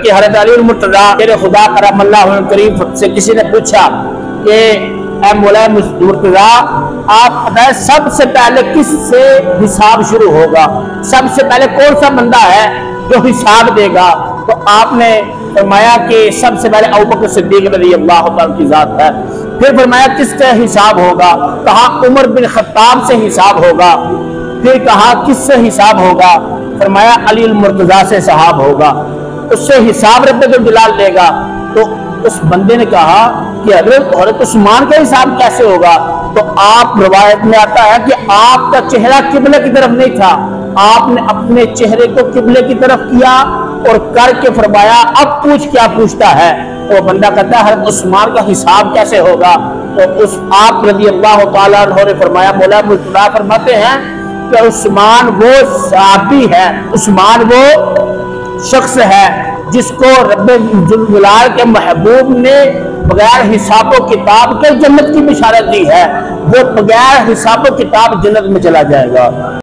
کہ حضرت علی المرتضیٰ شیر خدا کرم اللہ کریم سے کسی نے پوچھا کہ اے مولا مرتضیٰ آپ بتائیں سب سے پہلے کس سے حساب شروع ہوگا، سب سے پہلے کون سا بندہ ہے جو حساب دے گا؟ تو آپ نے فرمایا کہ سب سے پہلے ابوبکر صدیق رضی اللہ تعالیٰ کی ذات ہے۔ پھر فرمایا کس سے حساب ہوگا؟ کہا عمر بن خطاب سے حساب ہوگا۔ پھر کہا کس سے حساب ہوگا؟ فرمایا علی المرتضیٰ سے حساب ہوگا، اس سے حساب رب جلال لے گا۔ تو اس بندے نے کہا کہ حضرت عثمان کا حساب کیسے ہوگا؟ تو آپ روایت میں آتا ہے کہ آپ کا چہرہ قبلے کی طرف نہیں تھا، آپ نے اپنے چہرے کو قبلے کی طرف کیا اور کر کے فرمایا اب پوچھ کیا پوچھتا ہے؟ تو بندہ کہتا ہے حضرت عثمان کا حساب کیسے ہوگا؟ تو اس آپ رضی اللہ تعالیٰ عنہ نے فرمایا، مولا مرتضیٰ فرماتے ہیں کہ عثمان وہ صحابی ہے، عثمان وہ شخص ہے جس کو رب جلال کے محبوب نے بغیر حساب و کتاب کے جنت کی بشارت دی ہے، وہ بغیر حساب و کتاب جنت میں چلا جائے گا۔